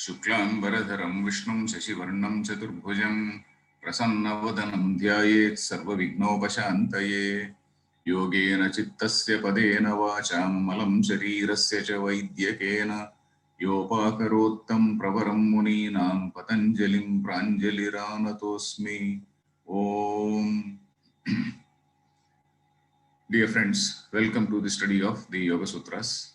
शुक्लांबरधरं विष्णुं शशिवर्णं चतुर्भुजं प्रसन्नवदनं ध्यायेत् सर्वविघ्नोपशान्तये। योगेन चित्तस्य पदेन वाचां मलं शरीरस्य च वैद्यकेन योपाकरोत्तं प्रवरं मुनीनां पतञ्जलिं प्राञ्जलिरानतोऽस्मि। Om. Dear friends, welcome to the study of the Yoga Sutras.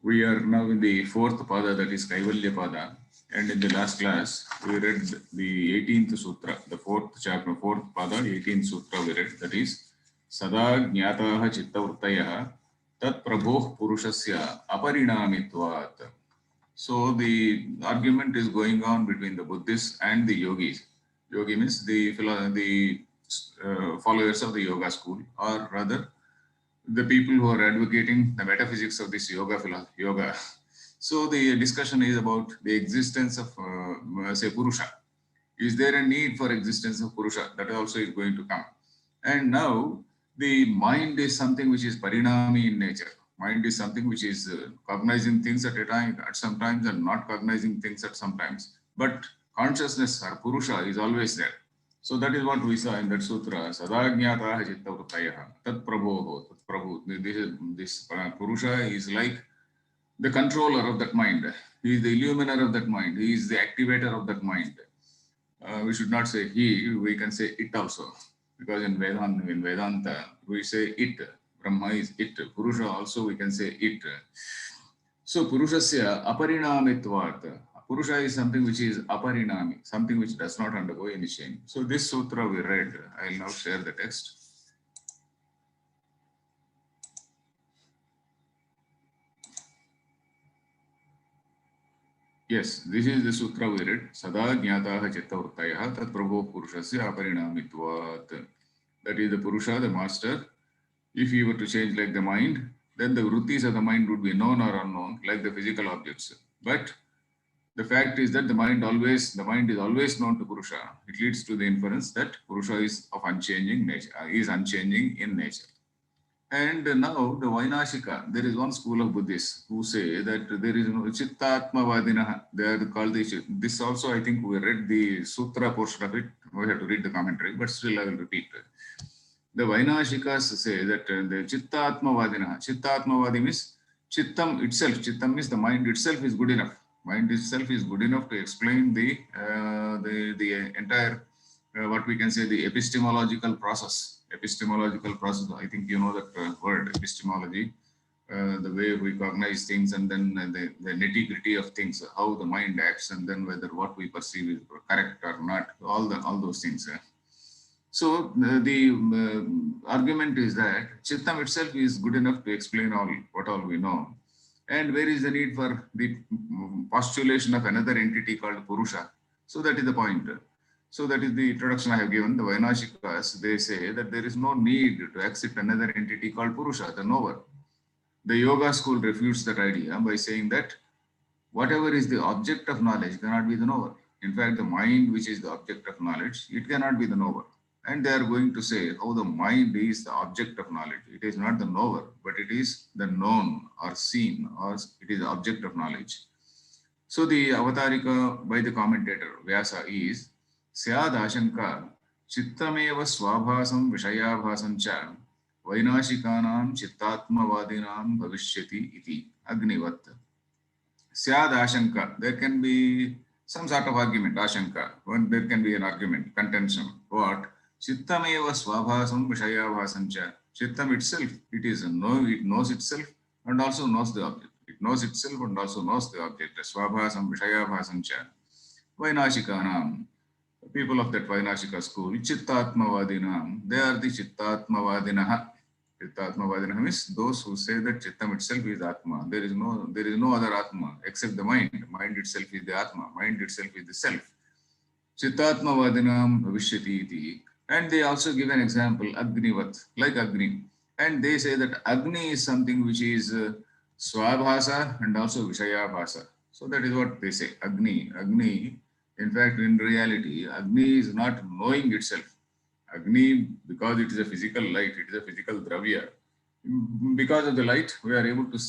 We are now in the fourth pada, that is Kaivalya Pada, and in the last class we read the 18th sutra, the fourth chapter, fourth pada, 18th sutra we read, that is Sada Jnataha Chittavrittayaha Tat Prabhoh Purushasya Aparinamitvat. So the argument is going on between the Buddhists and the yogis. Yogi means the followers of the yoga school, or rather the people who are advocating the metaphysics of this yoga. So the discussion is about the existence of, say, Purusha. Is there a need for existence of Purusha? That also is going to come. And now the mind is something which is parinami in nature. Mind is something which is cognizing things at a time, at some times, and not cognizing things at some times. But consciousness or Purusha is always there. So that is what we saw in that sutra. Sadajnataha chittavrittayaha tat prabhoho tat prabhu. This Purusha is like the controller of that mind. He is the illuminer of that mind. He is the activator of that mind. We should not say he, we can say it also. Because in Vedanta, we say it. Brahma is it. Purusha also we can say it. So Purushasya aparinamitvat. Purusha is something which is aparinami, something which does not undergo any change. So this sutra we read. I will now share the text. Yes, this is the sutra we read. Sada jnataha chittavrittayaha tat prabho purushasya aparinamitvat. That is the Purusha, the master. If he were to change like the mind, then the vrittis of the mind would be known or unknown, like the physical objects. But the fact is that the mind is always known to Purusha. It leads to the inference that Purusha is of unchanging nature, is unchanging in nature. And now the Vainashika, there is one school of Buddhists who say that there is no Chittatmavadinaha. They are called this also, I think we read the sutra portion of it. We have to read the commentary, but still I will repeat. The Vainashikas say that the Chittatmavadi means Chittam itself. Chittam means the mind itself is good enough. Mind itself is good enough to explain the entire, what we can say, the epistemological process. Epistemological process, I think you know that word, epistemology, the way we cognize things, and then the nitty-gritty of things, how the mind acts, and then whether what we perceive is correct or not, all those things. So the argument is that Chittam itself is good enough to explain what all we know. And where is the need for the postulation of another entity called Purusha? So that is the point. So that is the introduction I have given. The Vainashikas, they say that there is no need to accept another entity called Purusha, the knower. The yoga school refutes that idea by saying that whatever is the object of knowledge cannot be the knower. In fact, the mind, which is the object of knowledge, it cannot be the knower. And they are going to say how the mind is the object of knowledge. It is not the knower, but it is the known or seen, or it is the object of knowledge. So the Avatarika by the commentator Vyasa is Syad Ashanka Chittameva Swabhasam Vishayabhasam Cha Vainashikanam Chittatmavadinam Bhavishyati Iti Agnivat. Syad Ashanka, there can be some sort of argument, Ashanka, when there can be an argument, contention. What? Chittameva Swabhasam Vishayabhasam Cha. Chittam itself, it knows itself and also knows the object. It knows itself and also knows the object. Swabhasam Vishayabhasam Cha. Vainashikanam, people of that Vainashika school, Chittatmavadinam, they are the Chittatmavadinaha. Chittatmavadinaha means those who say that Chittam itself is Atma. There is no other Atma except the mind. Mind itself is the Atma. Mind itself is the self. Chittatmavadinam bhavishyati iti. And they also give an example, Agnivat, like Agni. And they say that Agni is something which is Swabhasa and also Vishayabhasa. So that is what they say, Agni. Agni, in fact, in reality, Agni is not knowing itself. Agni, because it is a physical light, it is a physical dravya. Because of the light, we are able to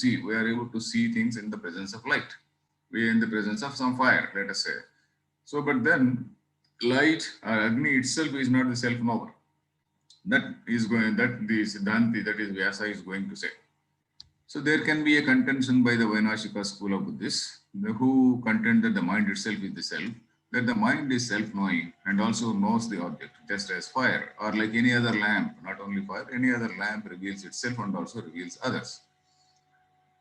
see things in the presence of light. we are in the presence of some fire, let us say. So, but then light or Agni itself is not the self-knower. That is going, that the Siddhanti, that is Vyasa, is going to say. So there can be a contention by the Vainashika school of Buddhists, who contend that the mind itself is the self, that the mind is self-knowing and also knows the object, just as fire, or like any other lamp, not only fire, any other lamp reveals itself and also reveals others.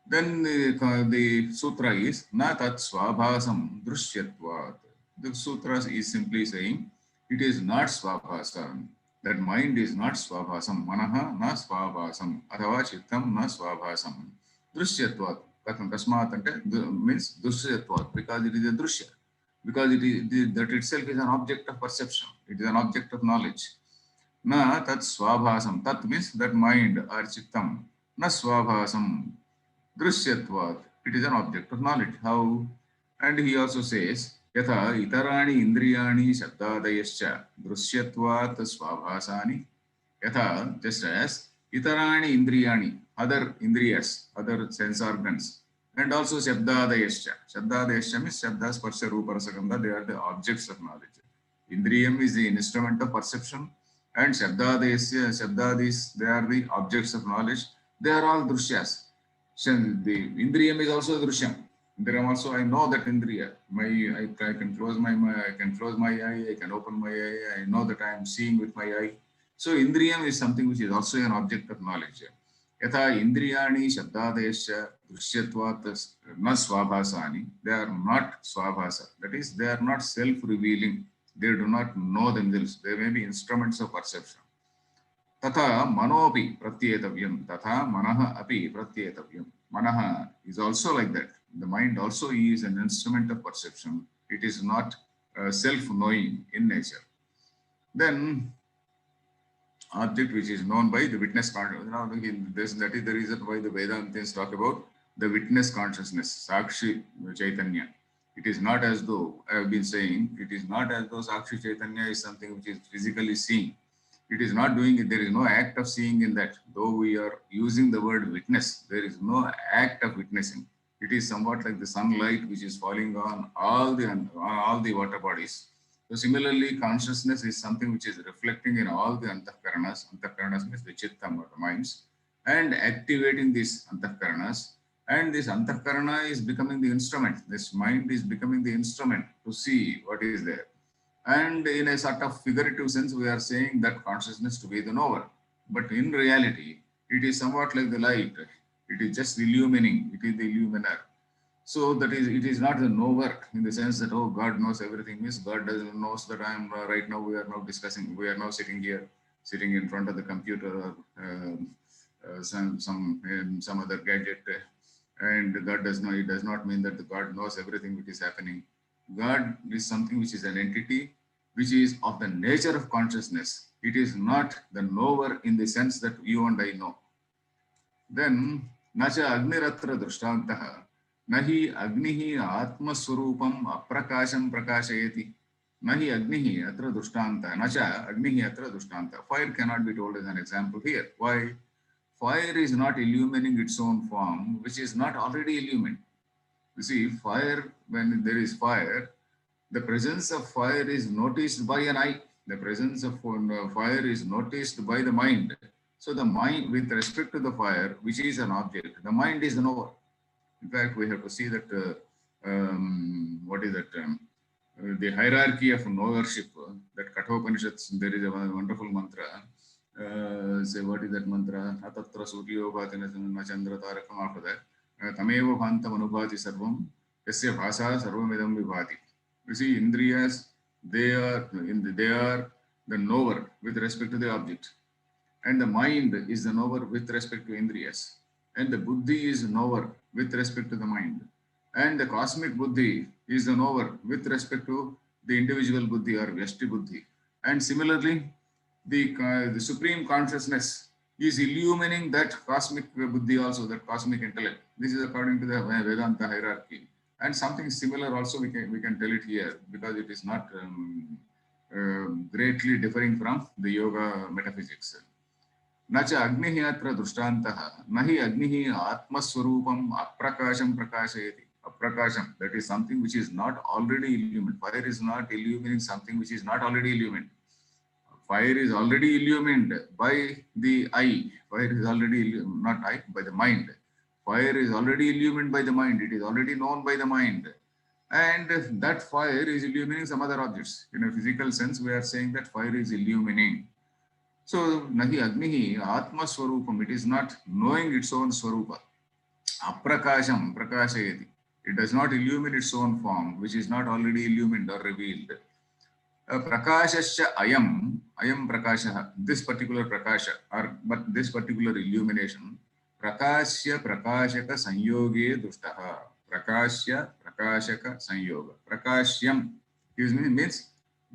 Then the sutra is na tat swabhasam drushyatvat. The sutra is simply saying it is not swabhasam. That mind is not swabhasam. Manaha na swabhasam. Athava chittam na swabhasam. Drushyatvat. Kasmat means drushyatvat, because it is a drushya. Because it is that itself is an object of perception. It is an object of knowledge. Na tat swabhasam. Tat means that mind or chittam. Na swabhasam. Drishyatvat. It is an object of knowledge. How? And he also says, Yatha itarani indriyani shabdadayascha drishyatvat swabhasani. Yatha, just as itarani indriyani, other indriyas, other sense organs, and also shabdadayascha. Shabdadayascha means shabda, sparsha, rupa, rasagandha, they are the objects of knowledge. Indriyam is the instrument of perception, and shabdadis, they are the objects of knowledge. They are all drishyas. The Indriyam is also Drishyam. Indriyam also, I know that Indriya. I can close my eye, I can open my eye, I know that I am seeing with my eye. So Indriyam is something which is also an object of knowledge. Yatha Indriyani Shabdadesha Drishyatvat na Swabhasani. They are not Swabhasa. That is, they are not self-revealing. They do not know themselves. They may be instruments of perception. Tata manopi pratyetavyam. Tata manaha api pratyetavyam. Manaha is also like that. The mind also is an instrument of perception. It is not self-knowing in nature. Then, object which is known by the witness consciousness. Now, that is the reason why the Vedantas talk about the witness consciousness, Sakshi Chaitanya. It is not as though, I have been saying, it is not as though Sakshi Chaitanya is something which is physically seen. It is not doing it. There is no act of seeing in that. Though we are using the word witness, there is no act of witnessing. It is somewhat like the sunlight which is falling on all the water bodies. So similarly, consciousness is something which is reflecting in all the antahkaranas. Antahkaranas means the chittam or the minds, and activating these antahkaranas. And this antahkarana is becoming the instrument. This mind is becoming the instrument to see what is there. And in a sort of figurative sense, we are saying that consciousness to be the knower. But in reality, it is somewhat like the light. It is just illumining. It is the illuminer. So that is, it is not the knower in the sense that, oh, God knows everything. Means God doesn't knows that I am right now, we are now discussing, we are now sitting here, sitting in front of the computer or some other gadget. And God does not, it does not mean that the God knows everything which is happening. God is something which is an entity which is of the nature of consciousness. It is not the knower in the sense that you and I know. Then, nacha agniratra drushtantaha, nahi agnihi atma swarupam aprakasham prakashayati. Nahi agnihi atra dushtanta, nacha agnihi atra dushtanta. Fire cannot be told as an example here. Why? Fire is not illumining its own form, which is not already illumined. You see, fire, when there is fire, the presence of fire is noticed by an eye. The presence of fire is noticed by the mind. So the mind, with respect to the fire, which is an object, the mind is the knower. In fact, we have to see that, what is that? The hierarchy of knowership, that Kathopanishads, there is a wonderful mantra. Say, what is that mantra? Atatra suryo bhatina chandra tarakam. After that, tameva bhantam anubhati sarvam, yasya bhasa sarvamidam vibhati. You see, indriyas, they are the knower with respect to the object. And the mind is the knower with respect to indriyas. And the buddhi is knower with respect to the mind. And the cosmic buddhi is the knower with respect to the individual buddhi or vyashti buddhi. And similarly, the supreme consciousness is illumining that cosmic buddhi also, that cosmic intellect. This is according to the Vedanta hierarchy. And something similar also we can tell it here, because it is not greatly differing from the yoga metaphysics. Nacha agnihi atra drushtantaha, nahi agnihi atma swarupam aprakasham prakashayati. Aprakasham, that is something which is not already illumined. Fire is not illumining something which is not already illumined. Fire is already illumined by the eye. Fire is already, not eye, by the mind. Fire is already illumined by the mind. It is already known by the mind. And that fire is illumining some other objects. In a physical sense, we are saying that fire is illumining. So, Nahi Agnihi Atma Swarupam, it is not knowing its own Swarupa. Aprakasham, Prakashayati. It does not illumine its own form, which is not already illumined or revealed. Prakashasya ayam prakasha, this particular prakasha, or but this particular illumination, prakashya prakashaka sanyoge dushtaha. Prakashya prakashaka sanyoga. Prakashyam means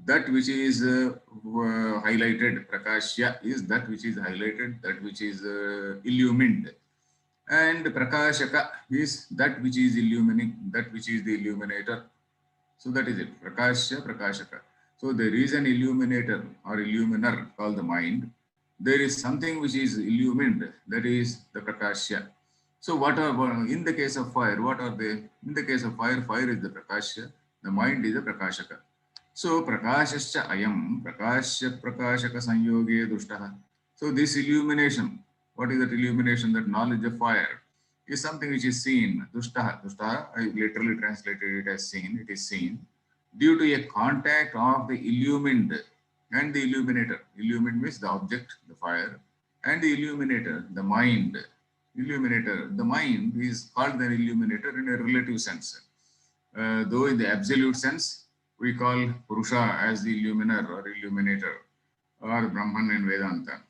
that which is highlighted. Prakashya is that which is highlighted, that which is illumined. And prakashaka is that which is illumining, that which is the illuminator. So that is it. Prakashya prakashaka. So there is an illuminator or illuminer called the mind. There is something which is illumined, that is the prakashya. So what are, in the case of fire, what are they? In the case of fire, fire is the prakashya, the mind is the prakashaka. So prakashascha ayam, prakashya prakashaka sanyoge dushtaha. So this illumination, what is that illumination? That knowledge of fire is something which is seen. Dushtaha, dushtaha, I literally translated it as seen, it is seen. Due to a contact of the illumined and the illuminator. Illumined means the object, the fire, and the illuminator, the mind. Illuminator, the mind is called an illuminator in a relative sense. Though in the absolute sense, we call Purusha as the illuminer or illuminator or Brahman in Vedanta.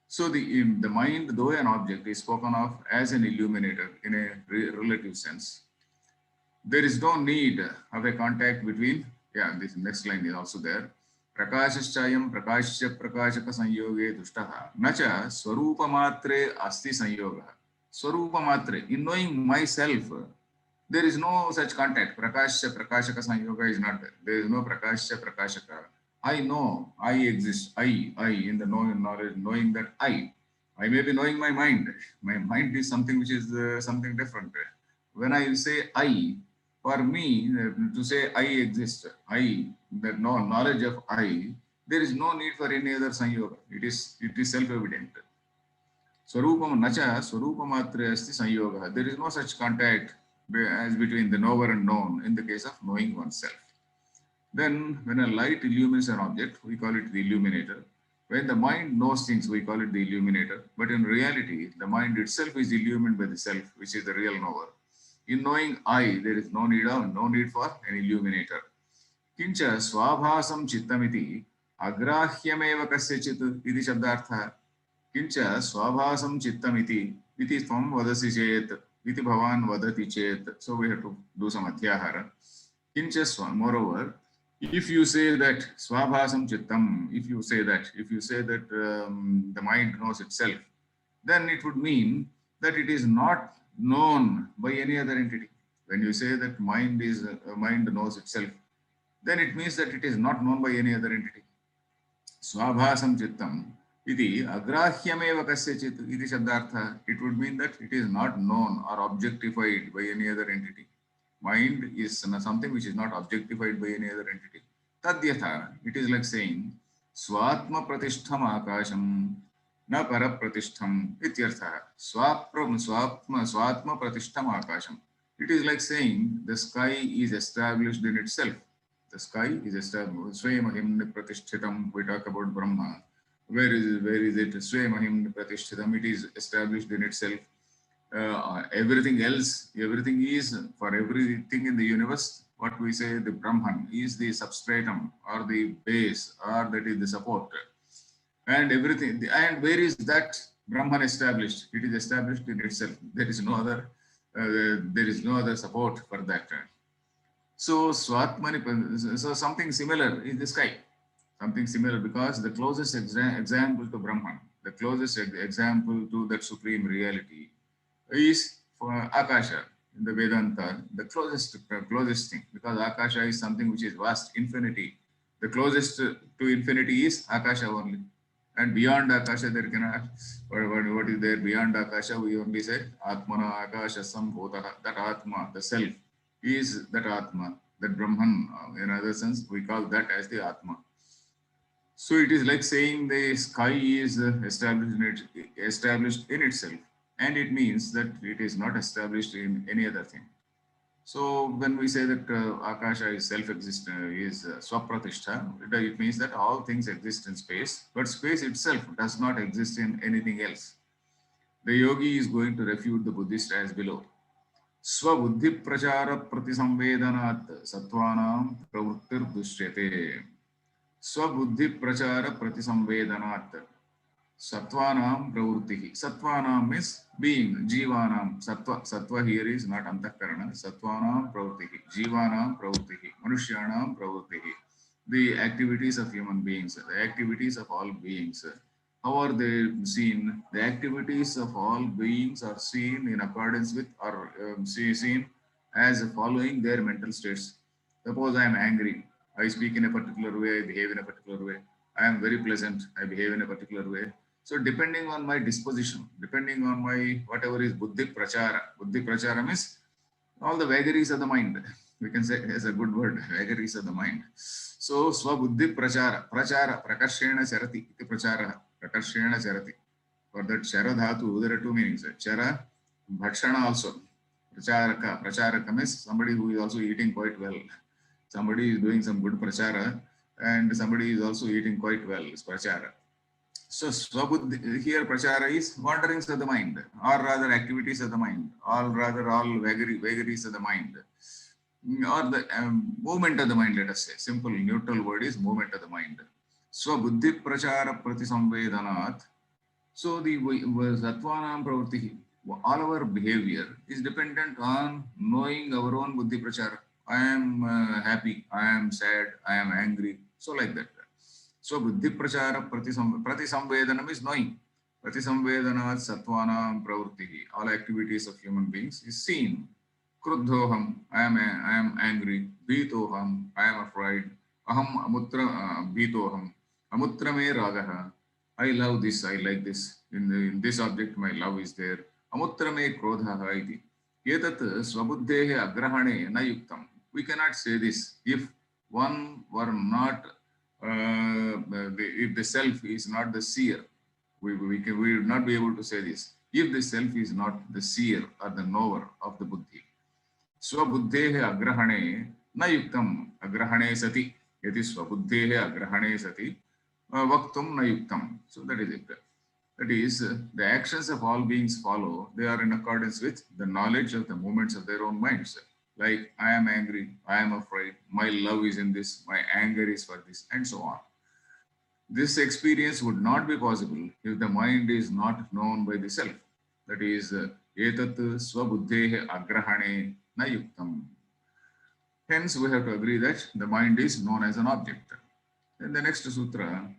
So the mind, though an object, is spoken of as an illuminator in a relative sense. There is no need of a contact between, this next line is also there. Prakashashchayam prakashya prakashaka sanyoge dushtaha nacha swarupa matre asti sanyoga. Swarupa matre, in knowing myself, there is no such contact. Prakashya prakashaka sanyoga is not there. There is no prakashya prakashaka. I know, I exist, I, in the knowledge, knowing that I may be knowing my mind. My mind is something which is something different. When I say I, for me, to say I exist, I, that knowledge of I, there is no need for any other sanyoga. It is self-evident. Swarupam nacha swarupamatre asti sanyoga. There is no such contact as between the knower and known in the case of knowing oneself. Then, when a light illumines an object, we call it the illuminator. When the mind knows things, we call it the illuminator. But in reality, the mind itself is illumined by the self, which is the real knower. In knowing I, there is no need for an illuminator. Kincha swabhasam chittamiti agrahyameva kasyachit iti shabdartha. Kincha swabhasam chittamiti iti tvam vadasi chet iti bhavan vadati chet. So we have to do some adhyahara. Kincha, moreover, if you say that swabhasam chittam, if you say that the mind knows itself, then it would mean that it is not known by any other entity. When you say that mind knows itself, then it means that it is not known by any other entity. Swabhasam chittam iti agrahyameva kasyachit iti shabdartha. It would mean that it is not known or objectified by any other entity. Mind is something which is not objectified by any other entity. Tadyatha, it is like saying swatma pratishtham akasham na para pratishtham ityartha. Swatma pratishtham akasham. It is like saying the sky is established in itself. The sky is established. Swayamahim pratishtham. We talk about Brahma. Where is it? Swayamahim pratishtham. It is established in itself. Everything else, everything is, for everything in the universe, what we say, the Brahman is the substratum or the base, or that is the support. And everything, and where is that Brahman established? It is established in itself. There is no other support for that. So Swatmani, so something similar is the sky. Something similar, because the closest example to Brahman, the closest example to that supreme reality is for Akasha in the Vedanta, the closest thing, because Akasha is something which is vast, infinity. The closest to infinity is Akasha only. And beyond Akasha, there cannot, what is there beyond Akasha? We only say Atmana Akasha Sambhotaha, that Atma, the self, is that Atma, that Brahman. In other sense, we call that as the Atma. So it is like saying the sky is established in itself, and it means that it is not established in any other thing. So when we say that Akasha is self-existent, is Swapratishtha, it means that all things exist in space, but space itself does not exist in anything else. The yogi is going to refute the Buddhist as below. Swabuddhi prachara pratisamvedanat sattvanam pravrittir dushyate. Swabuddhi prachara pratisamvedanat. Sattvanam pravurtihi. Sattvanam means being, jivanam. Sattva here is not antakarana. Sattvanam pravurtihi. Jivanam pravurtihi. Manushyanam pravurtihi. The activities of human beings, the activities of all beings. How are they seen? The activities of all beings are seen in accordance with or seen as following their mental states. Suppose I am angry. I speak in a particular way, I behave in a particular way. I am very pleasant, I behave in a particular way. So depending on my disposition, depending on my whatever is buddhi prachara means all the vagaries of the mind. We can say as a good word, vagaries of the mind. So swabuddhi prachara, prakarshena charati, iti prachara, prakarshena charati. For that chara dhatu, there are two meanings. Chara, bhakshana also. Pracharaka means somebody who is also eating quite well. Somebody is doing some good prachara and somebody is also eating quite well. It's prachara. So Swabuddhi, here prachara is wanderings of the mind, or rather activities of the mind, or rather all vagaries of the mind, or the movement of the mind, let us say. Simple neutral word is movement of the mind. Swabuddhi prachara pratisamvedanat. So the sattvanam pravritti, all our behavior is dependent on knowing our own buddhi prachara. I am happy, I am sad, I am angry, so like that. So buddhi prachara pratisamvedanam is knowing. Pratisamvedanat sattvanam pravritti, all activities of human beings is seen. Kruddhoham, I am angry. Bhitoham, I am afraid. Aham amutra bhitoham. Amutra me ragaha. I love this, I like this. In this object, my love is there. Amutra me krodhaha iti. Yetat swabuddhehe agrahane na yuktam. We cannot say this if one were not, if the self is not the seer. We would not be able to say this. If the self is not the seer or the knower of the buddhi. Swabuddhehe agrahane na yuktam. Agrahane sati. Yati swabuddhehe agrahane sati. Vaktum na yuktam. So that is it. That is, the actions of all beings follow. They are in accordance with the knowledge of the movements of their own minds. Like, I am angry, I am afraid, my love is in this, my anger is for this, and so on. This experience would not be possible if the mind is not known by the self. That is, etat swabuddhehe agrahane na yuktam. Hence, we have to agree that the mind is known as an object. In the next sutra,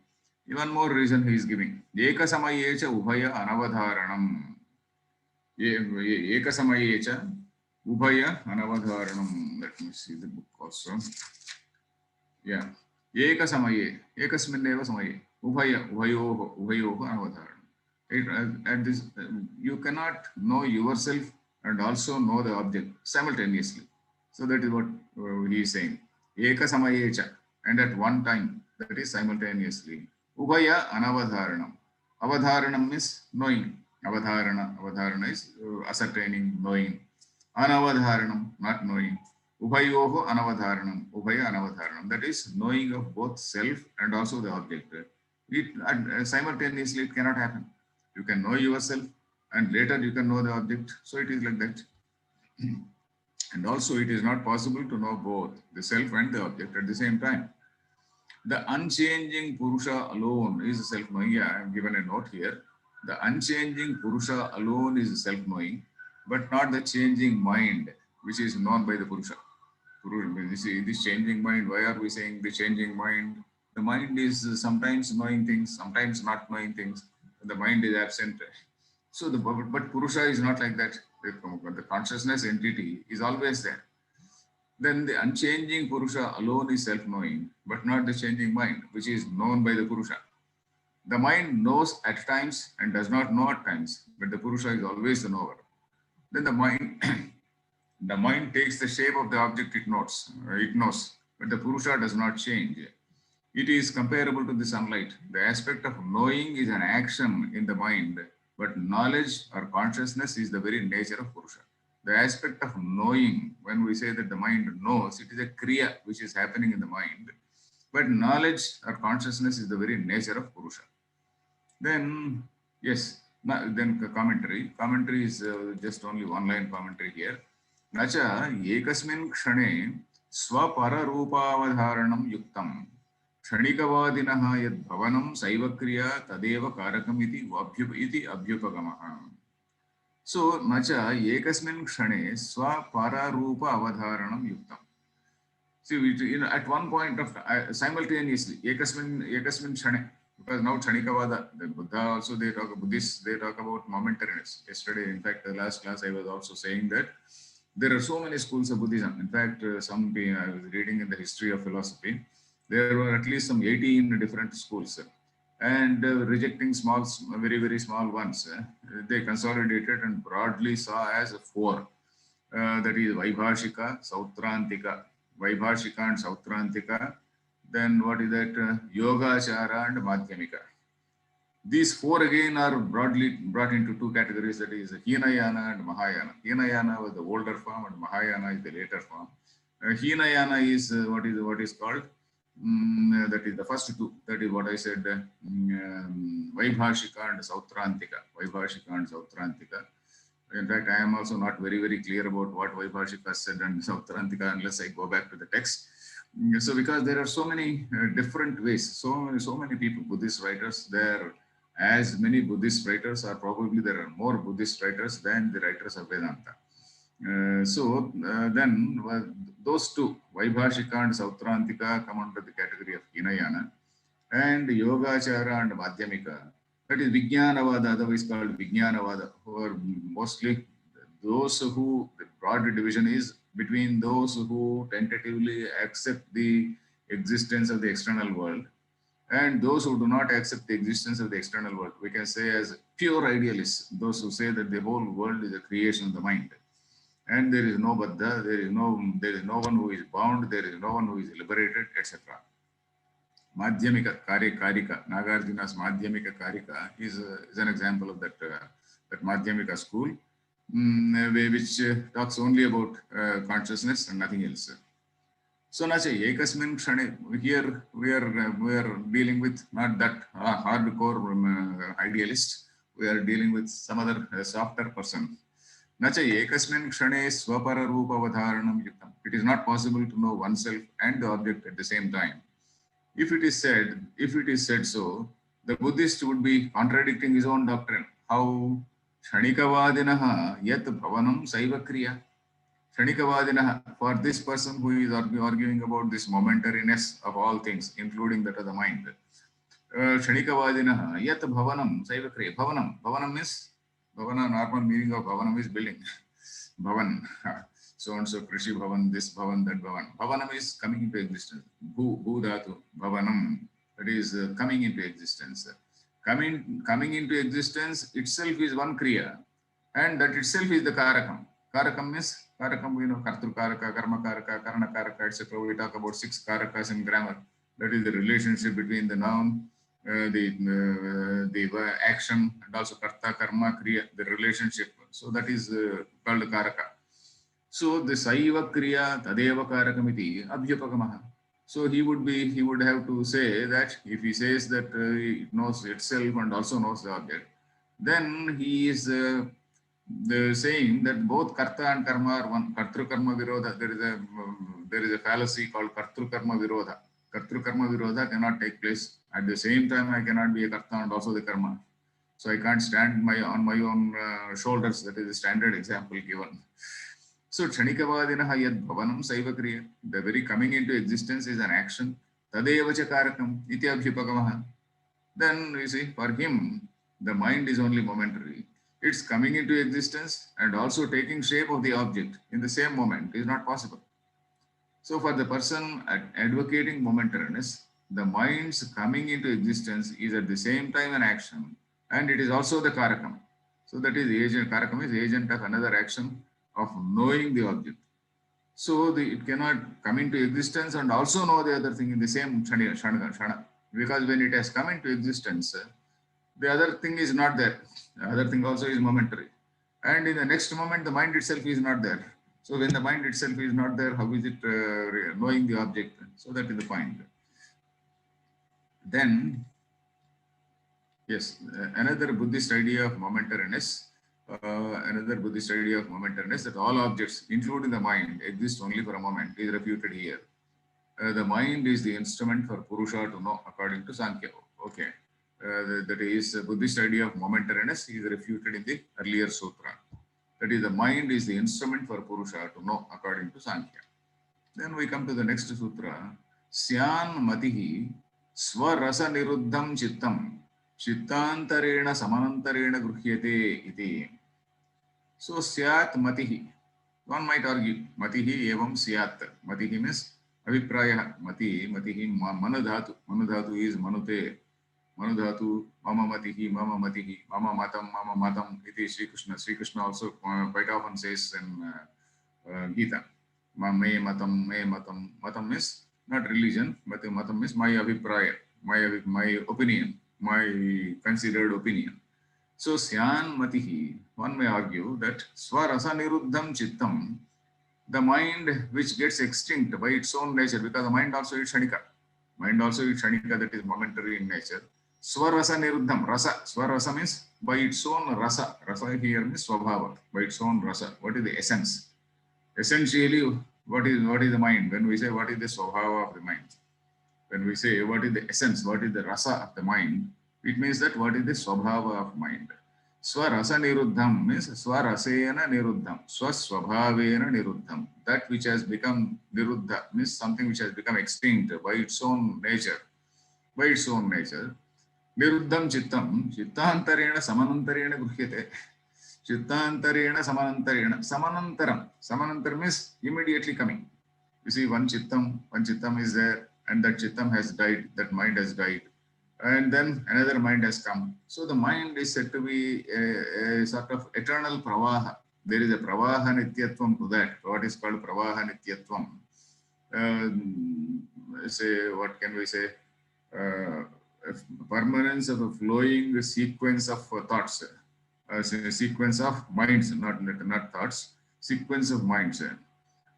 one more reason he is giving. Eka samaye cha ubhaya anavadharanam. Eka samaye cha ubhaya anavadharanam. Let me see the book also. Yeah. Eka samaye. Ekasminneva samaye. Ubhayoho anavadharanam. At this, you cannot know yourself and also know the object simultaneously. So that is what he is saying. Eka samaye cha. And at one time, that is simultaneously. Ubhaya anavadharanam. Avadharanam means knowing. Avadharana is ascertaining, knowing. Anavadharanam, not knowing. Ubhayoho anavadharanam. Ubhaya anavadharanam. That is knowing of both self and also the object. Simultaneously, it cannot happen. You can know yourself and later you can know the object. So it is like that. And also it is not possible to know both the self and the object at the same time. The unchanging Purusha alone is self-knowing. Yeah, I have given a note here. The unchanging Purusha alone is self-knowing, but not the changing mind, which is known by the Purusha. This changing mind, why are we saying the changing mind? The mind is sometimes knowing things, sometimes not knowing things. The mind is absent. So, but Purusha is not like that. The consciousness entity is always there. Then the unchanging Purusha alone is self-knowing, but not the changing mind, which is known by the Purusha. The mind knows at times and does not know at times, but the Purusha is always the knower. Then the mind, the mind takes the shape of the object it knows, but the Purusha does not change. It is comparable to the sunlight. The aspect of knowing is an action in the mind, but knowledge or consciousness is the very nature of Purusha. The aspect of knowing, when we say that the mind knows, it is a Kriya which is happening in the mind, but knowledge or consciousness is the very nature of Purusha. Then, yes, then commentary. Commentary is just only one line commentary here. Nacha ekasmin kshane swapararupavadharanam yuktam क्षणिकवादिनः यद् भवनं सैव क्रिया तदेव कारकम् इति अभ्युपगमः. So, न च एकस्मिन् क्षणे स्वपररूप अवधारणं युक्तम्. See, at one point of simultaneously, ekasmin kshane, because now Kshanikavada, the Buddha also, Buddhists, they talk about momentariness. Yesterday, in fact, the last class, I was also saying that there are so many schools of Buddhism. In fact, I was reading in the history of philosophy, there were at least some 18 different schools, and rejecting very, very small ones. They consolidated and broadly saw as four. That is Vaibhashika, Sautrantika, Vaibhashika and Sautrantika. Then what is that? Yogachara and Madhyamika. These four again are broadly brought into two categories, that is Hinayana and Mahayana. Hinayana was the older form and Mahayana is the later form. Hinayana is what is called, that is the first two, that is what I said, Vaibhashika and Sautrantika. Vaibhashika and Sautrantika. In fact, I am also not very, very clear about what Vaibhashika said and Sautrantika unless I go back to the text. So because there are so many different ways, so many people, Buddhist writers, there as many Buddhist writers, or probably there are more Buddhist writers than the writers of Vedanta. Then those two, Vaibhashika and Sautrantika, come under the category of Hinayana, and Yogachara and Madhyamika, that is Vijnanavada, otherwise called Vijnanavada, who are mostly those who, the broad division is between those who tentatively accept the existence of the external world and those who do not accept the existence of the external world. We can say as pure idealists, those who say that the whole world is a creation of the mind. And there is no Buddha, there is no one who is bound, there is no one who is liberated, etc. Madhyamika Karika, Nagarjuna's Madhyamika Karika is an example of that Madhyamika school, which talks only about consciousness and nothing else. So, Nacha Ekasmin Kshane, here we are dealing with not that hardcore idealist, we are dealing with some other softer person. Nacha ekasmin kshane swapara rupa avadharanam yuktam. It is not possible to know oneself and the object at the same time. If it is said so, the Buddhist would be contradicting his own doctrine. How Kshanikavadinaha yat bhavanam saiva kriya. Kshanikavadinaha, for this person who is arguing about this momentariness of all things, including that of the mind. Kshanikavadinaha yat bhavanam saiva kriya. Bhavanam is Bhavana, normal meaning of Bhavanam is building. Bhavan, so and so, Krishi Bhavan, this Bhavan, that Bhavan. Bhavanam is coming into existence. Bhu Dhatu, Bhavanam, that is coming into existence. Coming into existence itself is one Kriya, and that itself is the Karakam. Karakam, we know, Kartru Karaka, Karma Karaka, Karana Karaka, etc. We talk about 6 Karakas in grammar. That is the relationship between the noun, the action, and also karta, karma, kriya, the relationship. So that is called karaka. So the saiva kriya tadeva karakamiti abhyapagamaha. So he would have to say that if he says that it knows itself and also knows the object, then he is saying that both karta and karma are one. Kartru karma virodha. There is a fallacy called kartru karma virodha. Kartru karma virodha cannot take place. At the same time, I cannot be a karta and also the karma. So I can't stand on my own shoulders. That is the standard example given. So Kshanikavadinaha yad bhavanam saiva kriya. The very coming into existence is an action. Tadeva cha karakam iti abhyupagamaha. Then you see, for him, the mind is only momentary. Its coming into existence and also taking shape of the object in the same moment is not possible. So for the person advocating momentariness, the mind's coming into existence is at the same time an action, and it is also the karakam. So that is agent. Karakam is agent of another action of knowing the object. So it cannot come into existence and also know the other thing in the same shana. Because when it has come into existence, the other thing is not there. The other thing also is momentary. And in the next moment, the mind itself is not there. So when the mind itself is not there, how is it knowing the object? So that is the point. Then, yes, another Buddhist idea of momentariness, that all objects, including the mind, exist only for a moment, is refuted here. The mind is the instrument for Purusha to know, according to Sankhya. Okay. That is, Buddhist idea of momentariness is refuted in the earlier sutra. That is, the mind is the instrument for Purusha to know, according to Sankhya. Then we come to the next sutra. Syan matihi swarasa niruddham chittam chittantarena samanantarena gruhyate iti. So syat matihi. One might argue, matihi evam syat. Matihi means avipraya. Matihi manudhatu. Manudhatu is manute. Manudhatu, mama matihi, mama matam, iti Sri Krishna. Sri Krishna also quite often says in Gita, me matam. Matam is not religion, but matam is my avipraya, my opinion, my considered opinion. So, Syan matihi, one may argue that swarasa niruddham chittam, the mind which gets extinct by its own nature, because the mind also is shanika. Mind also is shanika, that is momentary in nature. Swarasa niruddham, rasa. Swarasa means by its own rasa. Rasa here means swabhava, by its own rasa. What is the essence? Essentially, what is the mind? When we say what is the swabhava of the mind? When we say what is the essence, what is the rasa of the mind, it means that what is the swabhava of mind. Swarasa niruddham means swarasena niruddham, swaswabhavena niruddham. That which has become niruddha means something which has become extinct by its own nature. By its own nature. Niruddham chittam, chittantarena samanantarena gruhyate. Chittantarena samanantarena. Samanantaram. Samanantaram means immediately coming. You see, one chittam is there, and that chittam has died, that mind has died. And then another mind has come. So the mind is said to be a sort of eternal pravaha. There is a pravaha nityatvam to that. What is called pravaha nityatvam? Say, what can we say? Permanence of a flowing sequence of thoughts, a sequence of minds, not thoughts, sequence of minds,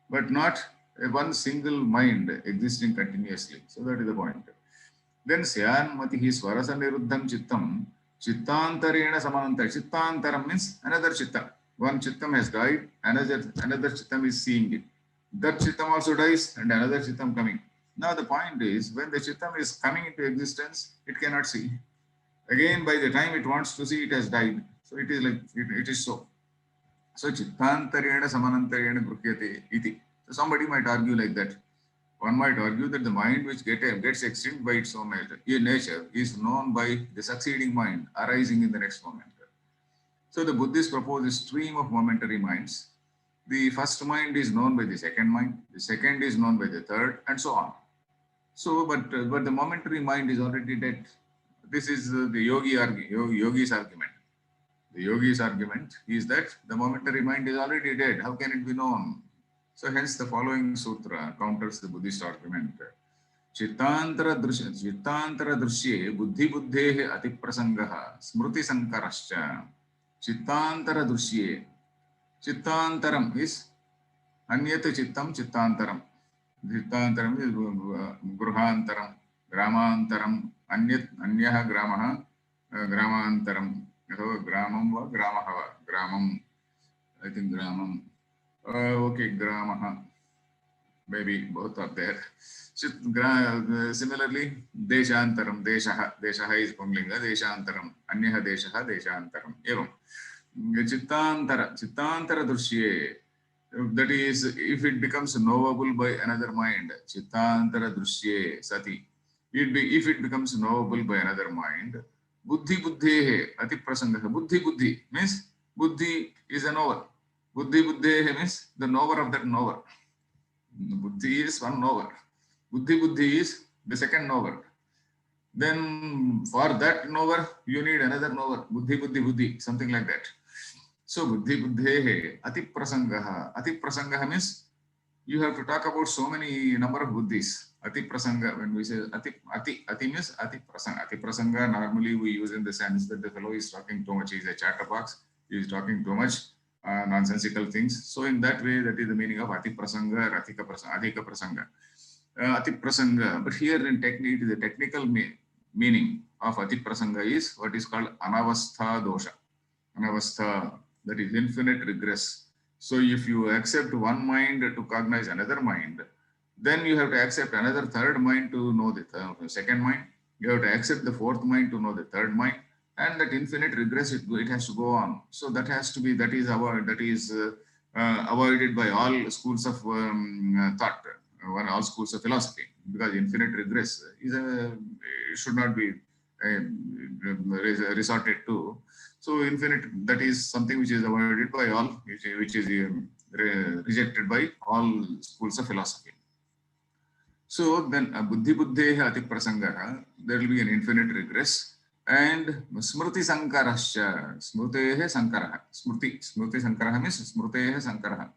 but not one single mind existing continuously. So that is the point. Then Syan matihi swarasa niruddham chittam chittantarena samanantara. Chittantaram means another chittam. One chittam has died, another chittam is seeing it. That chittam also dies, and another chittam coming. Now the point is, when the chittam is coming into existence, it cannot see. Again, by the time it wants to see, it has died. So it is like, it is so. So chittantarena samanantarena gruhyate iti. So somebody might argue like that. One might argue that the mind which gets extinct by its own nature is known by the succeeding mind arising in the next moment. So the Buddhists propose a stream of momentary minds. The first mind is known by the second mind, the second is known by the third, and so on. So, but the momentary mind is already dead. This is the yogi's argument. The yogi's argument is that the momentary mind is already dead. How can it be known? So hence the following sutra counters the Buddhist argument. Chittantara drishye buddhi buddhehe atiprasangaha smruti sankarascha. Chittantara drishye. Chittantaram is anyat chittam chittantaram. Chittantaram is gruhantaram, gramantaram, anyah gramaha, gramantaram. Gramam va gramaha va. Gramam, I think gramam. Okay, gramaha. Maybe both are there. Similarly, deshantaram, deshaha is pumlinga, deshantaram, anyah deshaha, deshantaram. Evam. Chittantara drishye. That is, if it becomes knowable by another mind, chittantara drishye sati. If it becomes knowable by another mind, buddhi buddhehe ati prasangaha. Buddhi means buddhi is a knower. Buddhi buddhehe means the knower of that knower. Buddhi is one knower. Buddhi is the second knower. then for that knower, you need another knower, buddhi, buddhi, buddhi, something like that. So buddhi buddhehe ati prasangaha. Ati prasangaha means you have to talk about so many number of buddhis. Ati prasanga, when we say ati means ati prasanga. Ati prasanga normally we use in the sense that the fellow is talking too much. He is a chatterbox. He is talking too much nonsensical things. So in that way, that is the meaning of ati prasanga or adhika prasanga. Ati prasanga. But here in technique, the technical meaning of ati prasanga is what is called anavastha dosha. Anavastha, that is infinite regress. So if you accept one mind to cognize another mind, then you have to accept another third mind to know the second mind. You have to accept the fourth mind to know the third mind, and that infinite regress, it has to go on. So that has to be, that is avoided by all schools of thought, all schools of philosophy, because infinite regress is should not be resorted to. So infinite, that is something which is avoided by all, which is rejected by all schools of philosophy. So then buddhi buddheha ati prasanga, there will be an infinite regress. And smriti sankarasya, smritehe sankaraha. Smriti sankaraha means smritehe sankaraha.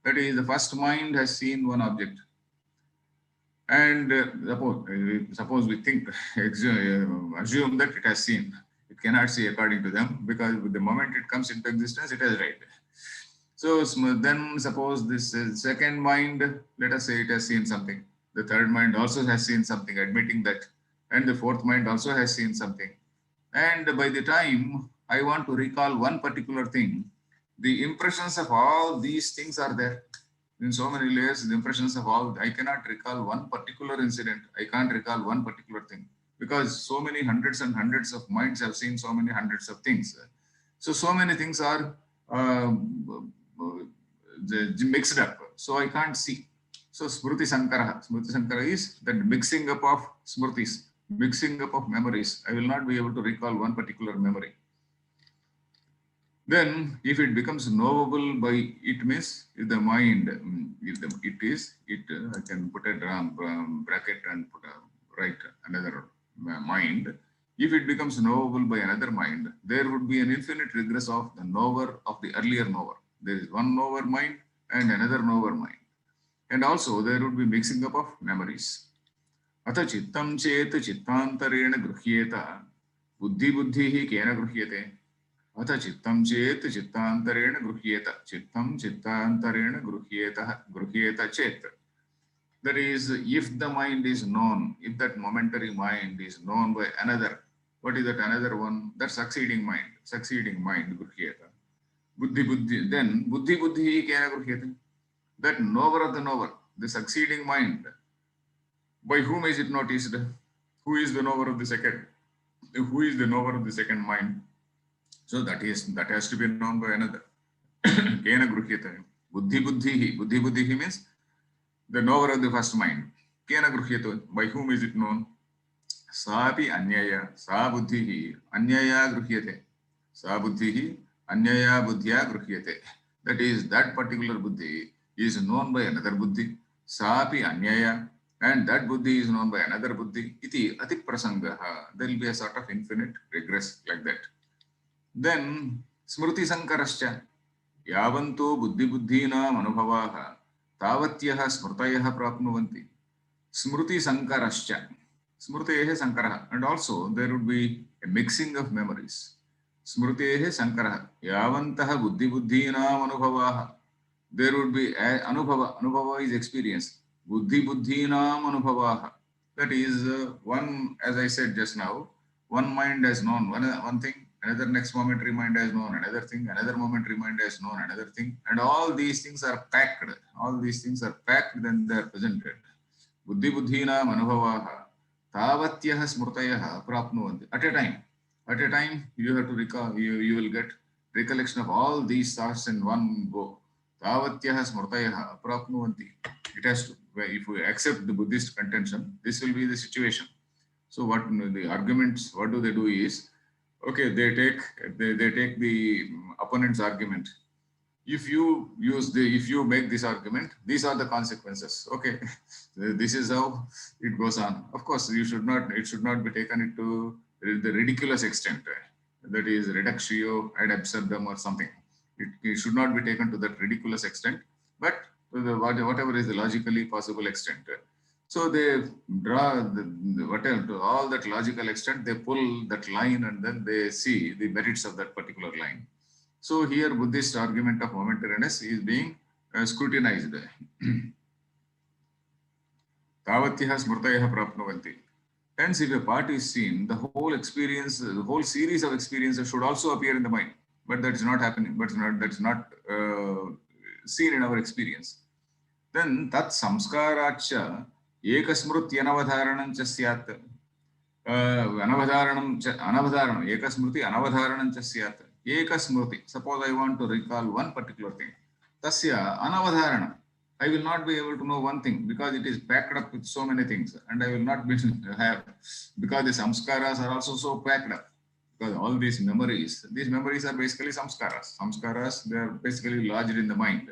That is, the first mind has seen one object. And suppose we think, assume that it has seen. It cannot see according to them, because the moment it comes into existence, it has right. So then suppose this second mind, let us say it has seen something. The third mind also has seen something, admitting that. And the fourth mind also has seen something. And by the time I want to recall one particular thing, the impressions of all these things are there. In so many layers, the impressions of all, I cannot recall one particular incident. I can't recall one particular thing, because so many hundreds and hundreds of minds have seen so many hundreds of things. So many things are mixed up. So I can't see. So Smriti Sankara is that mixing up of Smritis, mixing up of memories. I will not be able to recall one particular memory. Then, if it becomes knowable by it, means if the mind, I can put a bracket and write another mind. If it becomes knowable by another mind, there would be an infinite regress of the knower of the earlier knower. There is one knower mind and another knower mind. And also there would be mixing up of memories. Atha chittam chet chittantarena gruhyeta buddhi buddhihi kena gruhyete. Atha chittam chet chittantarena gruhyeta. Chittam chittantarena gruhyeta chet. That is, if the mind is known, if that momentary mind is known by another, what is that another one? That succeeding mind gruhyeta. Buddhi buddhi, then buddhi buddhihi kena gruhyete. That knower of the knower, the succeeding mind, by whom is it noticed? Who is the knower of the second? Who is the knower of the second mind? So that has to be known by another. Kena gruhyeta. Buddhi buddhihi. Buddhi buddhihi means the knower of the first mind. Kena gruhyeta. By whom is it known? Saapi anyaya. Sa buddhihi anyaya gruhyete. Sa buddhihi anyaya buddhya gruhyete. That is, that particular buddhi is known by another buddhi. Saapi anyaya. And that buddhi is known by another buddhi. Iti ati prasangaha. There will be a sort of infinite regress like that. Then smriti sankarascha. Yavanto buddhi buddhinam anubhavaha tavatyaha smrtayaha prapnuvanti. Smriti sankarascha. Smritehe sankaraha. And also there would be a mixing of memories. Smritehe sankaraha. Yavantaha buddhi buddhinam anubhavaha. There would be anubhava. Anubhava is experience. Buddhi buddhinam anubhavaha. That is one, as I said just now, one mind has known one thing, another next momentary mind has known another thing, another momentary mind has known another thing, and all these things are packed. All these things are packed, then they are presented. Buddhi buddhinam anubhavaha tavatyaha smrtayaha prapnuvanti. At a time, you have to recall, you will get recollection of all these thoughts in one go. Tavatyaha smrtayaha prapnuvanti. It has to, if we accept the Buddhist contention, this will be the situation. So what the arguments, what do they do is, okay, they take the opponent's argument if you make this argument, these are the consequences. Okay, this is how it goes on. Of course, it should not be taken into the ridiculous extent. That is reductio ad absurdum or something. It should not be taken to that ridiculous extent, but to whatever is the logically possible extent. So they draw whatever to all that logical extent, they pull that line and then they see the merits of that particular line. So here Buddhist argument of momentariness is being scrutinized. Tavatyaha smrtayah prapnuvanti. Hence, if a part is seen, the whole experience, the whole series of experiences should also appear in the mind. But that's not happening. But that's not seen in our experience. Then tat samskaracha ekasmrutyanavadharanam cha syat. Anavadharanam ekasmruti anavadharanam cha syat. Ekasmruti. Suppose I want to recall one particular thing. Tasya anavadharana. I will not be able to know one thing because it is packed up with so many things, and I will not be have, because the samskaras are also so packed up. Because all these memories are basically samskaras. Samskaras, they are basically lodged in the mind.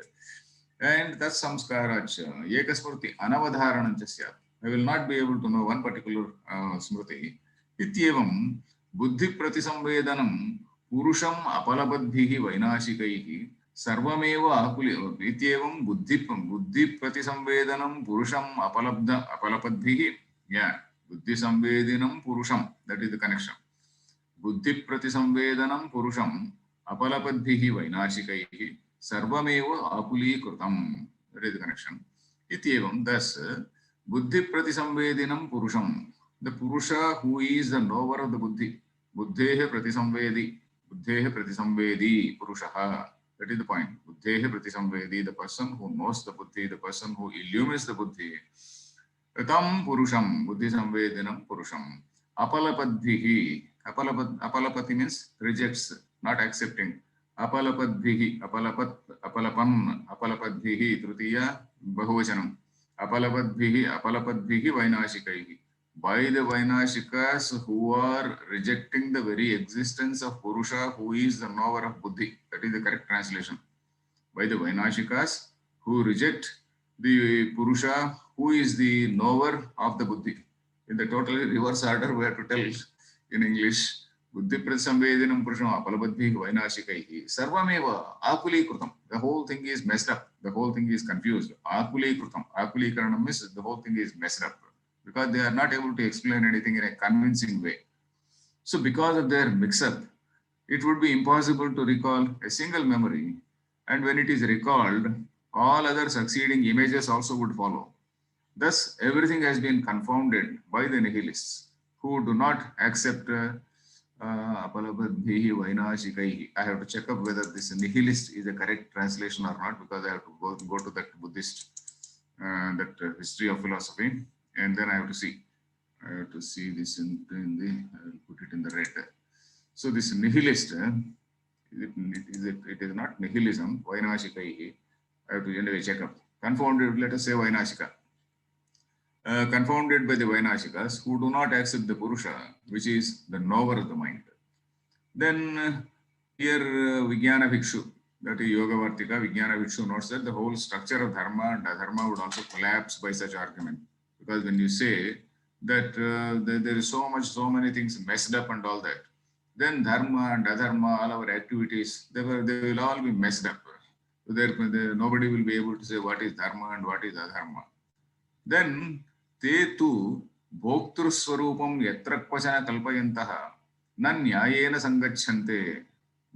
And that's samskaracha. Ekasmruti anavadharanam cha syat. I will not be able to know one particular smruti. Ityevam buddhi pratisamvedanam purusham apalabadbhihi vainashikaihi सर्वमेव आकुले इत्येवं बुद्धि प्रतिसंवेदनं पुरुषम अपलपद्भिः बुद्धि संवेदिनं पुरुषम, that is the connection. बुद्धि प्रतिसंवेदनं पुरुषम अपलपद्भिः वैनाशिकैः सर्वमेव आकुलीकृतं, that is the connection. इत्येवं thus बुद्धि प्रतिसंवेदिनं पुरुषम, the purusha who is the knower of the buddhi, बुद्धेः प्रतिसंवेदी पुरुषः. That is the point. Buddhehe pratisamvedi, the person who knows the buddhi, the person who illumines the buddhi. Tam purusham, buddhi samvedinam purusham. Apalapadbhihi. Apalapati means rejects, not accepting. Apalapadbhihi, apalapadbhihi, trutiya bahuvachanam. Apalapadbhihi vainashikaihi. By the Vainashikas who are rejecting the very existence of Purusha, who is the knower of Buddhi. That is the correct translation. By the Vainashikas who reject the Purusha, who is the knower of the Buddhi. In the totally reverse order, we have to tell in English, Buddhi Prasamvedinam Purusham Apalabadbhi Vainashikaihi Sarvameva Akuli Krutam. The whole thing is messed up. The whole thing is confused. Akuli Krutam. Akuli Karanam means the whole thing is messed up, because they are not able to explain anything in a convincing way. So because of their mix-up, it would be impossible to recall a single memory, and when it is recalled, all other succeeding images also would follow. Thus, everything has been confounded by the nihilists, who do not accept apalabadbhihi vainashikaihi. I have to check up whether this nihilist is a correct translation or not, because I have to go to that Buddhist, that history of philosophy. And then I have to see this in the, I will put it in the red. So this nihilist, it is not nihilism, vainashikaihi. I have to anyway check up. Confounded, let us say Vainashika. Confounded by the Vainashikas who do not accept the Purusha, which is the knower of the mind. Then here Vijnana Bhikshu, that is Yogavartika, Vijnana Bhikshu notes that the whole structure of dharma and adharma would also collapse by such argument. Because when you say that there is so many things messed up and all that, then dharma and adharma, all our activities, they will all be messed up. So nobody will be able to say what is dharma and what is adharma. Then te tu bhoktru swarupam yatra kvachana kalpayantaha na nyayena sangacchante.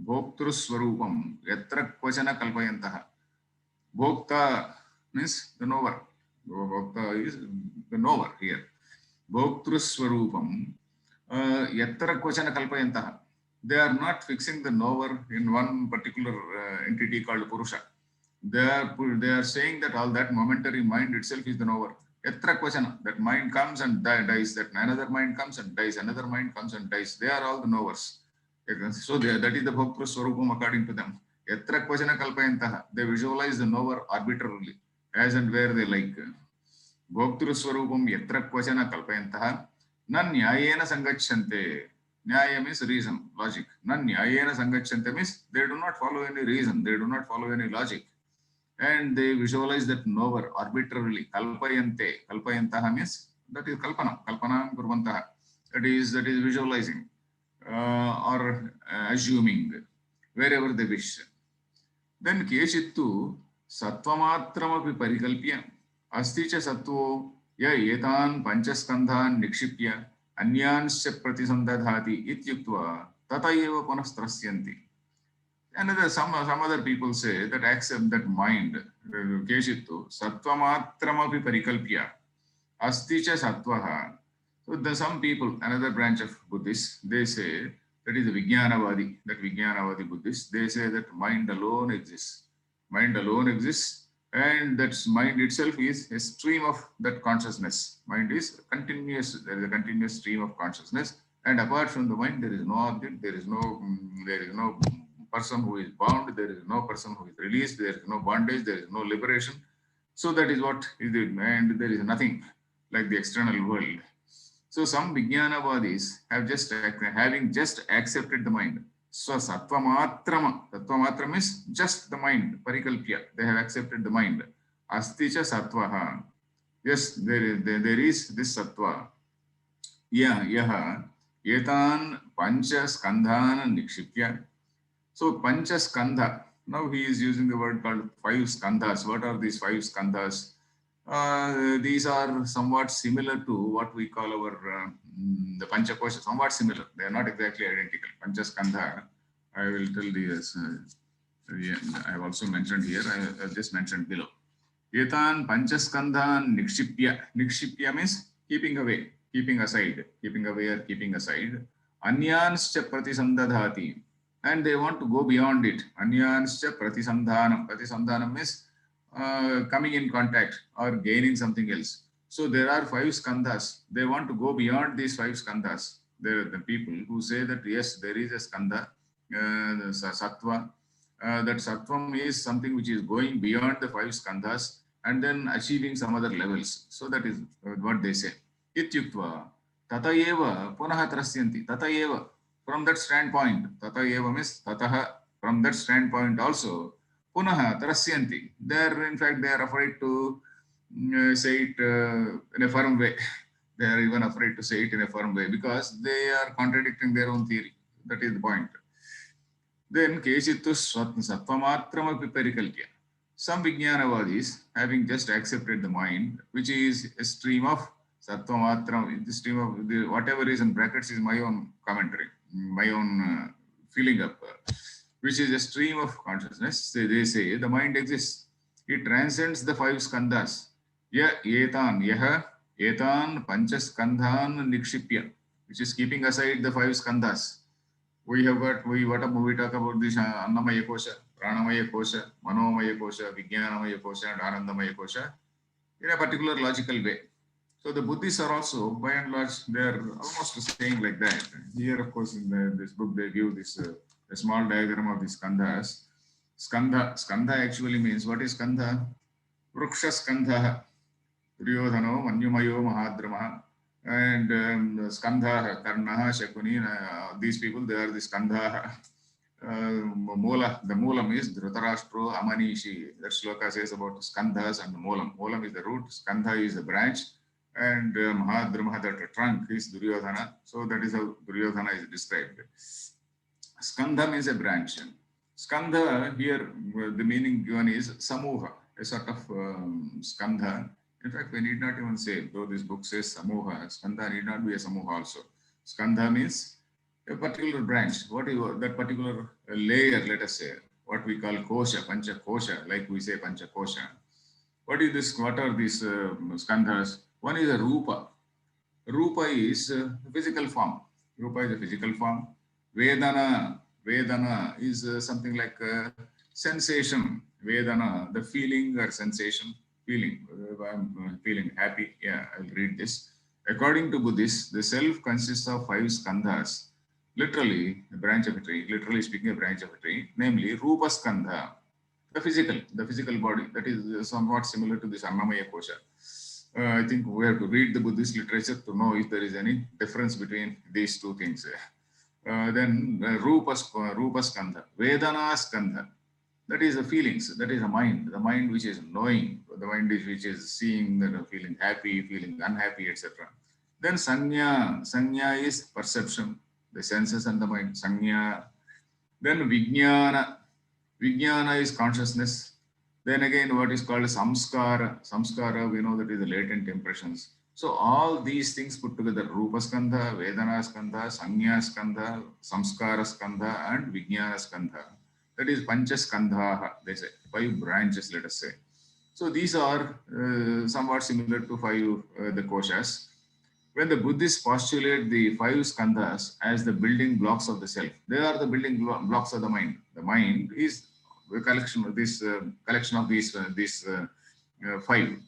Bhoktru swarupam yatra kvachana kalpayantaha. Bhokta means the knower. Bhokta is the knower here. Bhoktru swarupam yatra kvachana kalpayantaha. They are not fixing the knower in one particular entity called Purusha. They are saying that all that momentary mind itself is the knower. Yatra kvachana, that mind comes and dies, that another mind comes and dies, another mind comes and dies. They are all the knowers. So that is the Bhoktru Swarupam according to them. Yatra kvachana kalpayantaha. They visualize the knower arbitrarily, as and where they like. Bhoktru Swarupam yatra kvachana kalpayantaha na nyayena sangacchante. Nyaya means reason, logic. Nan nyayena sangachyante means they do not follow any reason, they do not follow any logic. And they visualize that knower arbitrarily. Kalpayante. Kalpayantaha means that is kalpana. Kalpana kurvantaha. That is visualizing or assuming wherever they wish. Then kechittu sattvamatramapi parikalpya asti cha sattvo ya etan panchaskandhan nikshipya anyanscha pratisandadhati ityuktva tata eva punastrasyanti. Another some other people say that accept that mind kechittu sattvamatramapi parikalpya asti cha sattvaha. So some people, another branch of Buddhists, they say that is the Vijnanavadi, that Vijnanavadi Buddhists, they say that mind alone exists. Mind alone exists, and that mind itself is a stream of that consciousness. Mind is continuous, there is a continuous stream of consciousness, and apart from the mind, there is no object, there is no person who is bound, there is no person who is released, there is no bondage, there is no liberation. So that is what is it, and there is nothing like the external world. So some Vijnanavadis have having just accepted the mind. So sattvamatram is just the mind, parikalpya. They have accepted the mind. Asti cha sattvaha. Yes, there is this sattva. Yaha etan pancha skandhan nikshipya. So pancha skandha. Now he is using the word called 5 skandhas. What are these 5 skandhas? These are somewhat similar to what we call our the Panchakosha, somewhat similar. They are not exactly identical. Panchaskandha, I will tell this. I have also mentioned here, I have just mentioned below. Etan Panchaskandhan Nikshipya. Nikshipya means keeping away, keeping aside, keeping away or keeping aside. Anyanscha pratisandadhati. And they want to go beyond it. Anyanscha pratisandhanam. Pratisandhanam means coming in contact or gaining something else. So there are 5 skandhas. They want to go beyond these 5 skandhas. The people who say that yes, there is a skandha, sattva. That sattvam is something which is going beyond the 5 skandhas and then achieving some other levels. So that is what they say. Ityuktva tata eva punaha trasyanti. Tata eva. From that standpoint, tata eva means tataha. From that standpoint also, punaha trasyanti. In fact, they are afraid to say it in a firm way. They are even afraid to say it in a firm way because they are contradicting their own theory. That is the point. Then kechittu sattvamatram parikalpya. Some Vijnanavadis, having just accepted the mind, which is a stream of sattvamatram, the stream of the, whatever is in brackets is my own commentary, my own filling up, which is a stream of consciousness. They say the mind exists. It transcends the 5 skandhas. Yaha etan panchaskandhan nikshipya, which is keeping aside the 5 skandhas. We talk about this Annamaya Kosha, Pranamaya Kosha, Manomaya Kosha, Vijnanamaya Kosha, and Anandamaya Kosha in a particular logical way. So the Buddhists are also, by and large, they are almost saying like that. Here, of course, in this book, they give this a small diagram of the skandhas. Skandha actually means, what is skandha? Vruksha skandha, Duryodhano, Manyumayo, Mahadrama, and skandha, Karnaha, Shakuni, these people, they are the skandha. Moola, the moolam is Dhritarashtra, Amanishi. That shloka says about skandhas and the moolam. Moolam is the root, skandha is the branch, and Mahadrama, the trunk, is Duryodhana. So that is how Duryodhana is described. Skandha means a branch. Skandha, here the meaning given is samuha, a sort of skandha. In fact, we need not even say, though this book says samuha, skandha need not be a samuha also. Skandha means a particular branch. What is that particular layer, let us say, what we call kosha, pancha kosha, like we say pancha kosha. What is this? What are these skandhas? One is a rupa. Rupa is a physical form. Rupa is a physical form. Vedana is something like sensation. Vedana, the feeling or sensation, feeling. I'm feeling happy. Yeah, I'll read this. According to Buddhists, the self consists of 5 skandhas. Literally, a branch of a tree. Literally speaking, a branch of a tree. Namely, Rupa Skandha, the physical body. That is somewhat similar to this Annamaya Kosha. I think we have to read the Buddhist literature to know if there is any difference between these two things. Then Rupa Skandha, Vedana Skandha. That is the feelings, that is the mind which is knowing, the mind which is seeing, feeling happy, feeling unhappy, etc. Then Sanya is perception, the senses and the mind, Sanya. Then Vijnana is consciousness. Then again, what is called Samskara, we know that is the latent impressions. So all these things put together, Rupa Skandha, Vedana Skandha, Sanya Skandha, Samskara Skandha, and Vijnana Skandha. That is Pancha Skandha, they say, 5 branches, let us say. So these are somewhat similar to 5 the koshas. When the Buddhists postulate the 5 skandhas as the building blocks of the self, they are the building blocks of the mind. The mind is a collection of these 5.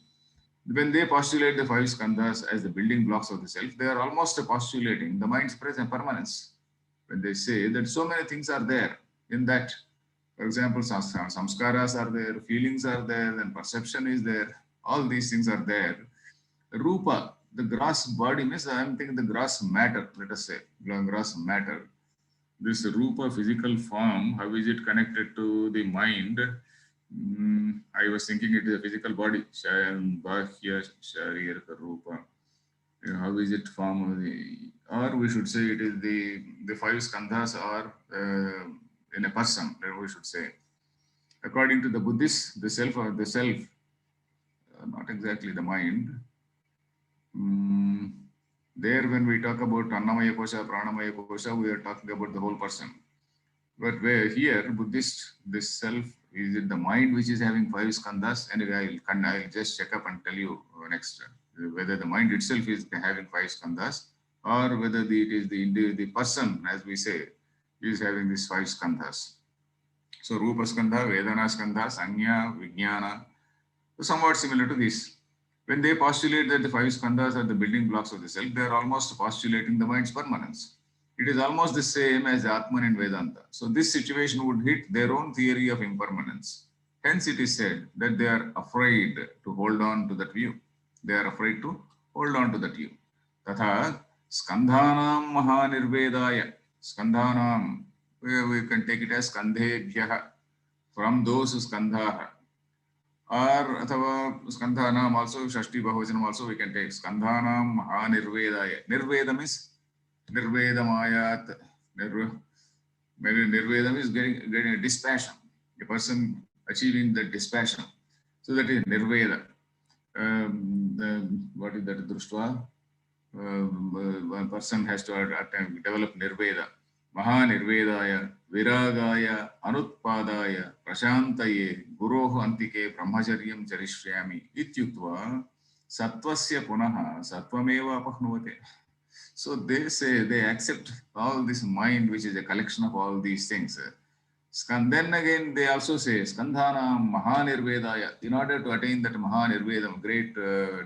When they postulate the 5 skandhas as the building blocks of the self, they are almost postulating the mind's present permanence. When they say that so many things are there in that, for example, samskaras are there, feelings are there, then perception is there, all these things are there. Rupa, the gross body means, I am thinking the gross matter, let us say, gross matter. This Rupa physical form, how is it connected to the mind? I was thinking it is a physical body. Bahya Shariraka Rupa. How is it formed? Or we should say it is the 5 skandhas are in a person, we should say. According to the Buddhists, the self, not exactly the mind. There, when we talk about Annamaya Kosha, Pranamaya Kosha, we are talking about the whole person. But where here, Buddhist, this self, is it the mind which is having 5 skandhas? Anyway, I'll just check up and tell you next whether the mind itself is having 5 skandhas or whether it is the person, as we say, is having these 5 skandhas. So Rupa Skandha, Vedana Skandha, Sanya, Vijnana, somewhat similar to this. When they postulate that the 5 skandhas are the building blocks of the self, they are almost postulating the mind's permanence. It is almost the same as Atman in Vedanta. So this situation would hit their own theory of impermanence. Hence it is said that they are afraid to hold on to that view. They are afraid to hold on to that view. Tatha skandhanam mahanirvedaya. Skandhanam, we can take it as skandhebhyaha, from those skandhaha. Or athava skandhanam also, shashti bahavajanam also we can take skandhanam mahanirvedaya. Nirveda means nirvedamayat. Nirvedam is getting a dispassion, a person achieving the dispassion. So that is nirveda. What is that? Društva? One person has to develop nirveda. Mahanirvedaya, viragaya, anutpadaya, prashantaye, guroho antike, brahmacharyam charishyami, ityuktva, sattvasya punaha, sattvam apahnovate. So they say, they accept all this mind, which is a collection of all these things. Then again, they also say, Skandhanam Mahanirvedaya, in order to attain that Mahanirvedam, great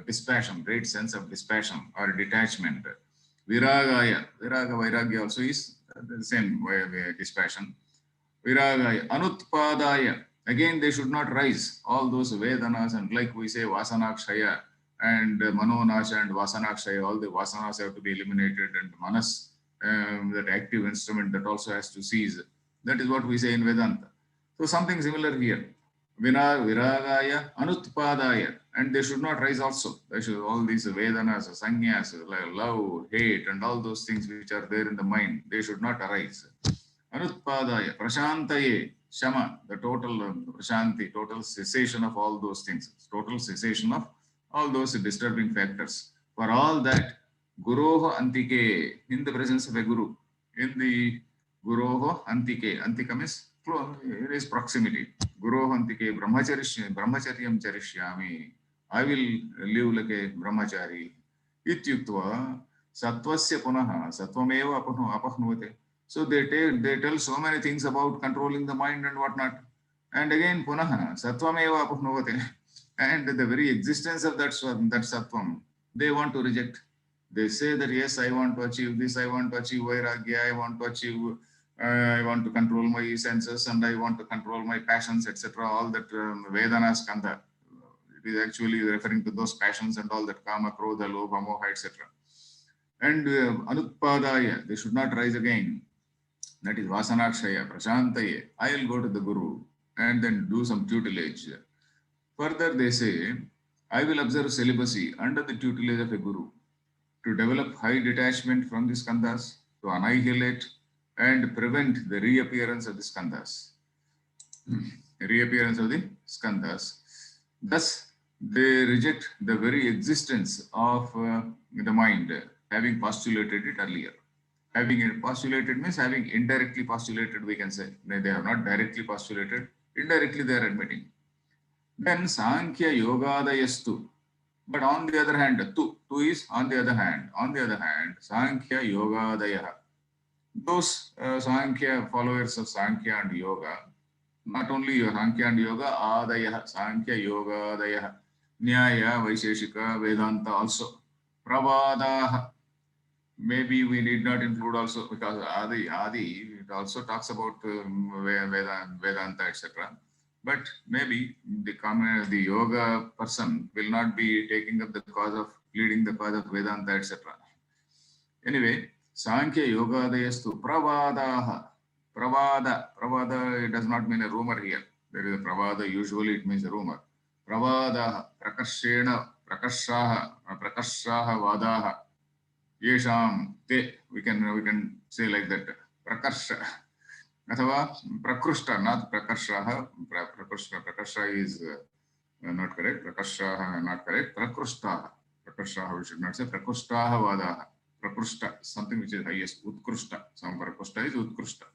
dispassion, great sense of dispassion or detachment. Viragaya, Vairagya also is the same way of dispassion. Viragaya, Anutpadaya, again they should not rise. All those Vedanas and like we say, Vasanakshaya and Manonasha and Vasanakshaya, all the Vasanas have to be eliminated, and Manas, that active instrument, that also has to cease. That is what we say in Vedanta. So something similar here. Viragaya, Anutpadaya, and they should not rise also. They should, all these Vedanas, Sanyas, like love, hate, and all those things which are there in the mind, they should not arise. Anutpadaya, Prashantaye, Shama, the total Prashanti, total cessation of all those things, total cessation of all those disturbing factors. For all that, Guroho Antike, in the presence of a Guru, in the Guroho Antike, Antika means it is proximity. Guroho Antike, Brahmacharyam Charishyami, I will live like a Brahmachari. Ityuktva, Sattvasya Punaha, Sattvameva Apahnovate. So they tell so many things about controlling the mind and whatnot. And again, Punaha, Sattvameva Apahnovate. And the very existence of that Sattvam, they want to reject. They say that, yes, I want to achieve this, I want to achieve Vairagya, I want to achieve, I want to control my senses, and I want to control my passions, etc. All that Vedana Skandha. It is actually referring to those passions and all that Kama, Krodha, Lobha, Moha, etc. And Anutpadaya, they should not rise again. that is Vasanakshaya, Prashantaye, I will go to the Guru and then do some tutelage. Further, they say, I will observe celibacy under the tutelage of a Guru to develop high detachment from the skandhas, to annihilate and prevent the reappearance of the skandhas. Reappearance of the skandhas. Thus, they reject the very existence of the mind, having postulated it earlier. Having it postulated means having indirectly postulated, we can say. They have not directly postulated, indirectly they are admitting. Then Sankhya Yogadayastu. But on the other hand, tu is on the other hand. On the other hand, Sankhya Yogadaya. Those Sankhya followers of Sankhya and Yoga, not only Sankhya and Yoga, Adaya, Sankhya Yogadaya, Nyaya, Vaisheshika, Vedanta also. Pravadaha. Maybe we need not include also because Adi, it also talks about Vedanta, etc. But maybe the yoga person will not be taking up the cause of leading the cause of Vedanta, etc. Anyway, Sankhya Yogadayastu Pravadaha. Pravada, it does not mean a rumor here. There is a Pravada, usually it means a rumor. Pravadaha, Prakashena, Prakashaha Vadaha. Yesham te, we can say like that. Prakarsha. Athava Prakrushta, not Prakarshaha. Prakarsha is not correct. Prakashaha not correct. Prakrushtaha. Prakashaha we should not say. Prakrushtaha Vadaha. Prakrushta, something which is highest. Utkrishta. Some Prakrushta is Utkrishta.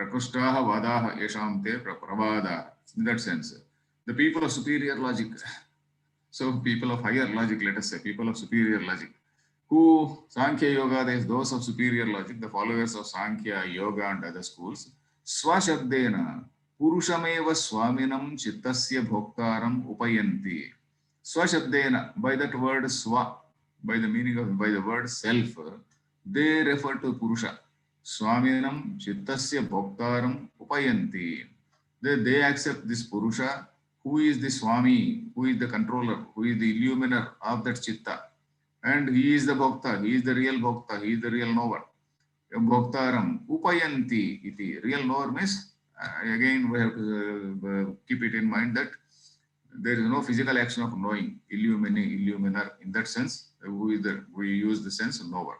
Prakrushtaha Vadaha Yesham te Pravadaha. In that sense, the people of superior logic. So people of higher logic, let us say, people of superior logic. Who Sankhya Yoga, there is those of superior logic, the followers of Sankhya, Yoga and other schools. Swashabdena Purushameva Swaminam Chittasya Bhoktaram Upayanti. Swashabdena, by that word Swa, by the meaning of, by the word self, they refer to Purusha. Swaminam Chittasya Bhoktaram Upayanti. They accept this Purusha, who is the Swami, who is the controller, who is the illuminer of that Chitta. And he is the Bhokta, he is the real Bhokta, he is the real knower. Bhoktaram, Upayanti iti. Real knower means, again we have to keep it in mind that there is no physical action of knowing, illuminer. In that sense, we use the sense of knower.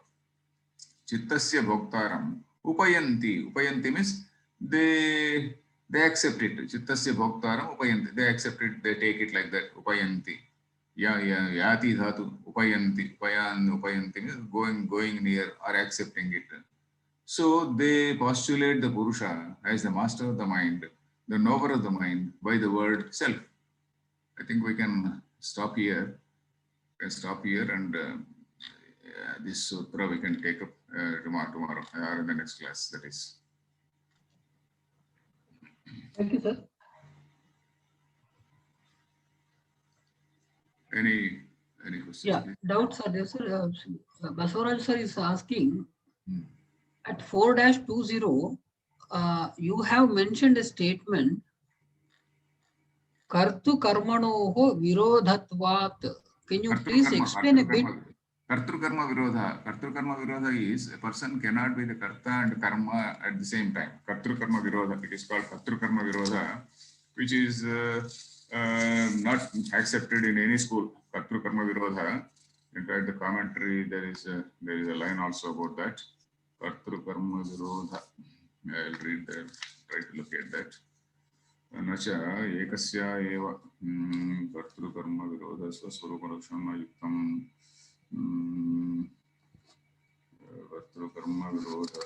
Chittasya Bhoktaram, Upayanti. Upayanti means they accept it. Chittasya Bhoktaram, Upayanti. They accept it, they take it like that, Upayanti. Yati dhatu, upayanti, upayanti means going near or accepting it. So they postulate the Purusha as the master of the mind, the knower of the mind by the word self. I think we can stop here. And this sutra we can take up tomorrow or in the next class. That is. Thank you, sir. Any questions? Yeah, please? Doubts are there, sir. Basavaraj sir is asking, at 4-20, you have mentioned a statement, Kartu Karmanoho Virodhatvat. Can you please explain a bit? Kartru Karma Virodha is a person cannot be the Karta and Karma at the same time. Kartru Karma Virodha, it is called Kartru Karma Virodha, which is not accepted in any school. Kartru Karma Virodha. In fact, the commentary, there is a line also about that. Kartru Karma Virodha. I will read that, try to look at that. Nacha ekasya eva Kartru Karma Virodha Swaswarupa Lakshana Yuktam Kartru Karma Virodha.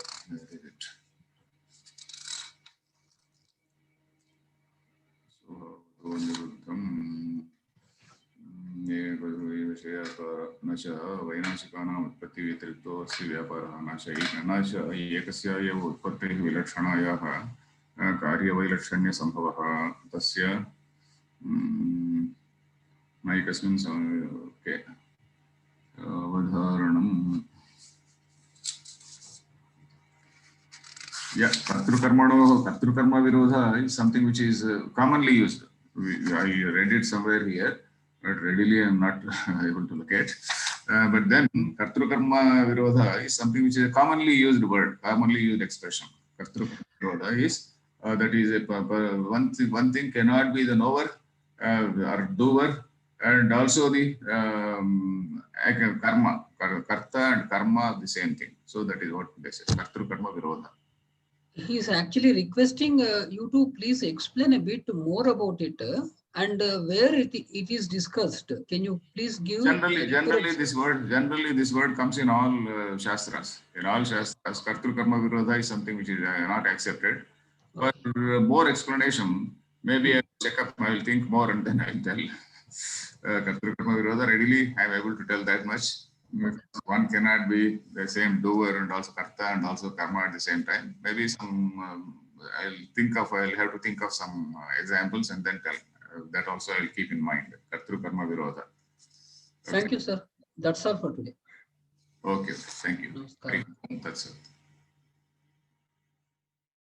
न च वैनाशिकानाम् उत्पत्ति व्यतिरिक्तो अस्य व्यापारः न च एकस्य एव उत्पत्तेः विलक्षणायाः कार्यवैलक्षण्य संभवः तस्य नैकस्मिन् अवधारणम्. Yeah, Kartrukarma Virodha is something which is commonly used. I read it somewhere here, but readily I am not able to look at. But then Kartrukarma Virodha is something which is a commonly used word, commonly used expression. Kartru Virodha is that is one thing cannot be the knower or doer, and also the karma, karta and karma are the same thing. So that is what they say, Kartru Karma Virodha. He is actually requesting you to please explain a bit more about it and where it is discussed. Can you please give? Generally this word comes in all shastras. In all shastras, Kartru Karma Virodha is something which is not accepted. For more explanation, maybe I'll check up, I will think more and then I'll tell. Kartru Karma Virodha, readily I am able to tell that much. One cannot be the same doer and also karta and also karma at the same time. Maybe some I'll have to think of some examples and then tell. That also I'll keep in mind. Kartru Karma Virodha. Thank you, sir. That's all for today. Okay, thank you. Namaskar. That's it.